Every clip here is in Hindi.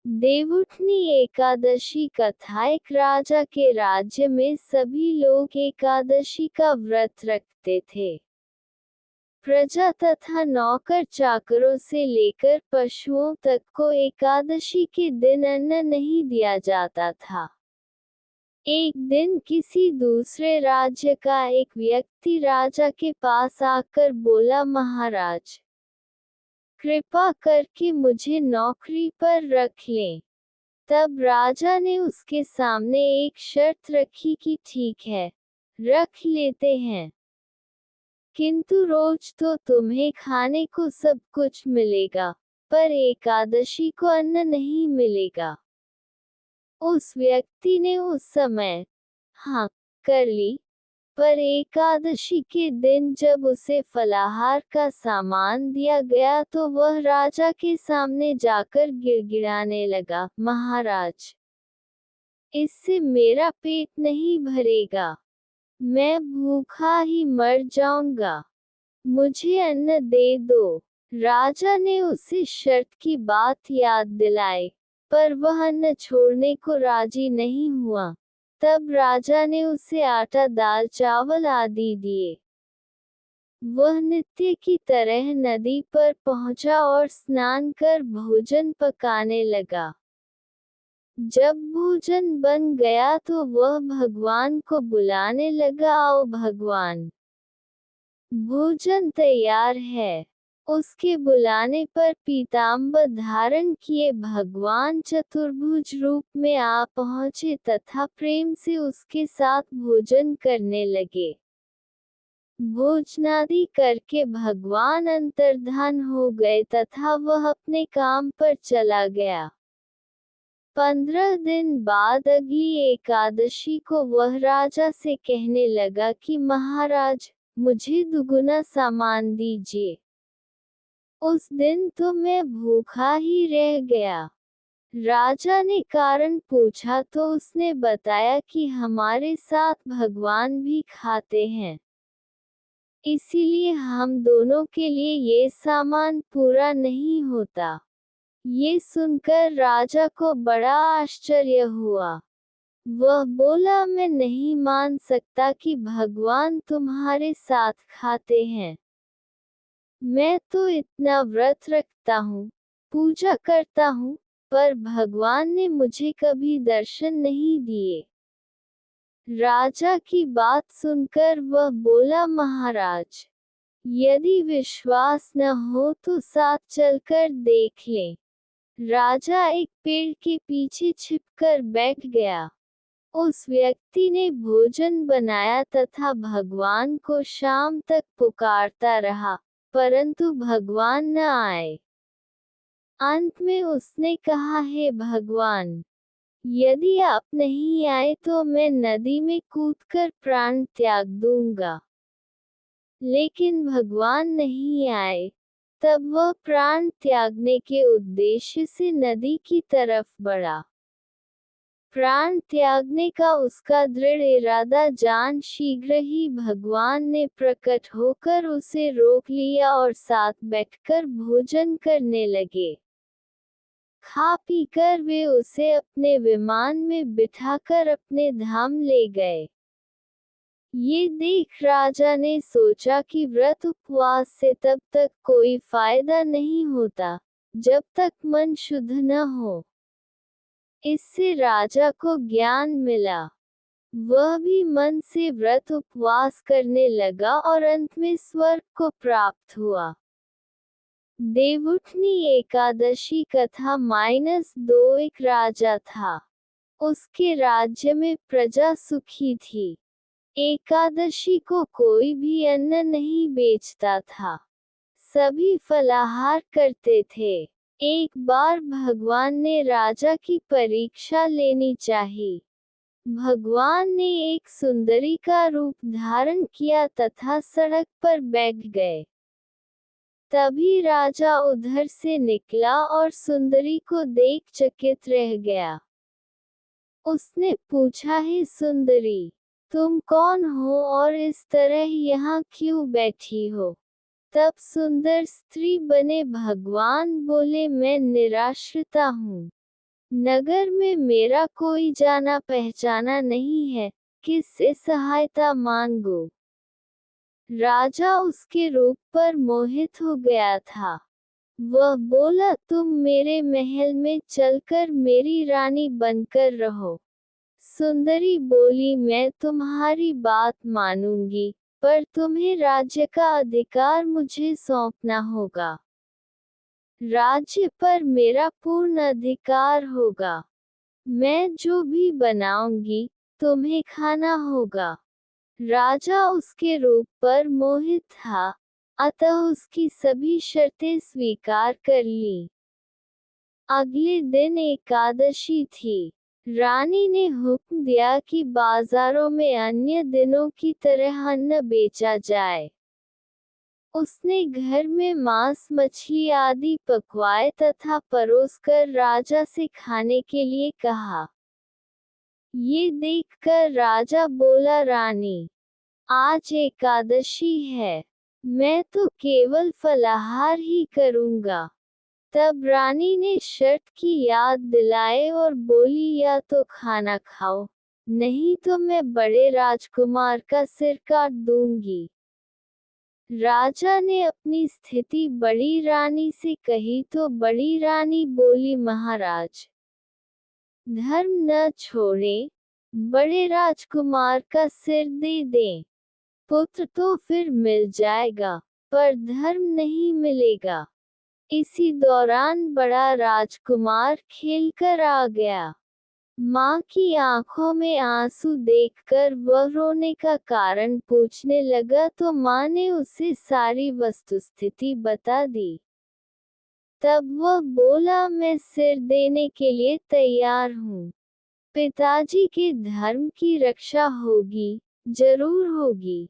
देवउठनी एकादशी कथा। एक राजा के राज्य में सभी लोग एकादशी का व्रत रखते थे। प्रजा तथा नौकर चाकरों से लेकर पशुओं तक को एकादशी के दिन अन्न नहीं दिया जाता था। एक दिन किसी दूसरे राज्य का एक व्यक्ति राजा के पास आकर बोला, महाराज, कृपा करके मुझे नौकरी पर रख लें। तब राजा ने उसके सामने एक शर्त रखी कि ठीक है, रख लेते हैं, किंतु रोज तो तुम्हें खाने को सब कुछ मिलेगा, पर एकादशी को अन्न नहीं मिलेगा। उस व्यक्ति ने उस समय हाँ कर ली, पर एकादशी के दिन जब उसे फलाहार का सामान दिया गया तो वह राजा के सामने जाकर गिड़गिड़ाने लगा, महाराज, इससे मेरा पेट नहीं भरेगा, मैं भूखा ही मर जाऊंगा, मुझे अन्न दे दो। राजा ने उसे शर्त की बात याद दिलाई, पर वह अन्न छोड़ने को राजी नहीं हुआ। तब राजा ने उसे आटा दाल चावल आदि दिए। वह नित्य की तरह नदी पर पहुंचा और स्नान कर भोजन पकाने लगा। जब भोजन बन गया तो वह भगवान को बुलाने लगा, आओ भगवान, भोजन तैयार है। उसके बुलाने पर पीताम्बर धारण किए भगवान चतुर्भुज रूप में आ पहुँचे तथा प्रेम से उसके साथ भोजन करने लगे। भोजनादि करके भगवान अंतर्धान हो गए तथा वह अपने काम पर चला गया। 15 दिन बाद अगली एकादशी को वह राजा से कहने लगा कि महाराज, मुझे दुगुना सामान दीजिए। उस दिन तो मैं भूखा ही रह गया। राजा ने कारण पूछा तो उसने बताया कि हमारे साथ भगवान भी खाते हैं, इसीलिए हम दोनों के लिए ये सामान पूरा नहीं होता। ये सुनकर राजा को बड़ा आश्चर्य हुआ। वह बोला, मैं नहीं मान सकता कि भगवान तुम्हारे साथ खाते हैं। मैं तो इतना व्रत रखता हूँ, पूजा करता हूँ, पर भगवान ने मुझे कभी दर्शन नहीं दिए। राजा की बात सुनकर वह बोला, महाराज, यदि विश्वास न हो तो साथ चलकर देख लें। राजा एक पेड़ के पीछे छिपकर बैठ गया। उस व्यक्ति ने भोजन बनाया तथा भगवान को शाम तक पुकारता रहा, परंतु भगवान न आए। अंत में उसने कहा, हे भगवान, यदि आप नहीं आए तो मैं नदी में कूदकर प्राण त्याग दूंगा। लेकिन भगवान नहीं आए। तब वह प्राण त्यागने के उद्देश्य से नदी की तरफ बढ़ा। प्राण त्यागने का उसका दृढ़ इरादा जान शीघ्र ही भगवान ने प्रकट होकर उसे रोक लिया और साथ बैठकर भोजन करने लगे। खा पीकर वे उसे अपने विमान में बिठाकर अपने धाम ले गए। ये देख राजा ने सोचा कि व्रत उपवास से तब तक कोई फायदा नहीं होता, जब तक मन शुद्ध न हो। इससे राजा को ज्ञान मिला। वह भी मन से व्रत उपवास करने लगा और अंत में स्वर्ग को प्राप्त हुआ। देवउठनी एकादशी कथा -2। एक राजा था। उसके राज्य में प्रजा सुखी थी। एकादशी को कोई भी अन्न नहीं बेचता था। सभी फलाहार करते थे। एक बार भगवान ने राजा की परीक्षा लेनी चाहिए। भगवान ने एक सुंदरी का रूप धारण किया तथा सड़क पर बैठ गए। तभी राजा उधर से निकला और सुंदरी को देख चकित रह गया। उसने पूछा, हे सुंदरी, तुम कौन हो और इस तरह यहाँ क्यों बैठी हो? तब सुंदर स्त्री बने भगवान बोले, मैं निराश्रिता हूँ। नगर में मेरा कोई जाना पहचाना नहीं है, किससे सहायता मांगूं? राजा उसके रूप पर मोहित हो गया था। वह बोला, तुम मेरे महल में चलकर मेरी रानी बनकर रहो। सुंदरी बोली, मैं तुम्हारी बात मानूंगी, पर तुम्हें राज्य का अधिकार मुझे सौंपना होगा। राज्य पर मेरा पूर्ण अधिकार होगा। मैं जो भी बनाऊंगी, तुम्हें खाना होगा। राजा उसके रूप पर मोहित था, अतः उसकी सभी शर्तें स्वीकार कर ली। अगले दिन एकादशी थी। रानी ने हुक्म दिया कि बाजारों में अन्य दिनों की तरह अन्न बेचा जाए। उसने घर में मांस मछली आदि पकवाए तथा परोसकर राजा से खाने के लिए कहा। ये देखकर राजा बोला, रानी, आज एकादशी है, मैं तो केवल फलाहार ही करूंगा। तब रानी ने शर्त की याद दिलाए और बोली, या तो खाना खाओ, नहीं तो मैं बड़े राजकुमार का सिर काट दूंगी। राजा ने अपनी स्थिति बड़ी रानी से कही तो बड़ी रानी बोली, महाराज, धर्म न छोड़े, बड़े राजकुमार का सिर दे दें। पुत्र तो फिर मिल जाएगा, पर धर्म नहीं मिलेगा। इसी दौरान बड़ा राजकुमार खेलकर आ गया। माँ की आंखों में आंसू देखकर वह रोने का कारण पूछने लगा तो माँ ने उसे सारी वस्तुस्थिति बता दी। तब वह बोला, मैं सिर देने के लिए तैयार हूँ। पिताजी के धर्म की रक्षा होगी, जरूर होगी।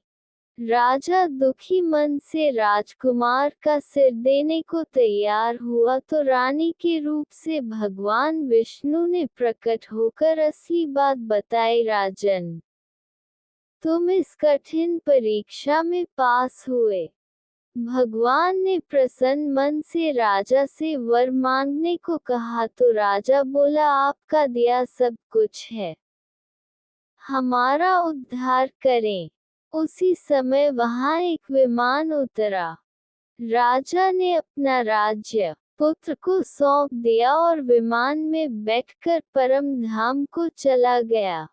राजा दुखी मन से राजकुमार का सिर देने को तैयार हुआ तो रानी के रूप से भगवान विष्णु ने प्रकट होकर असली बात बताई। राजन, तुम इस कठिन परीक्षा में पास हुए। भगवान ने प्रसन्न मन से राजा से वर मांगने को कहा तो राजा बोला, आपका दिया सब कुछ है, हमारा उद्धार करें। उसी समय वहां एक विमान उतरा। राजा ने अपना राज्य पुत्र को सौंप दिया और विमान में बैठकर परम धाम को चला गया।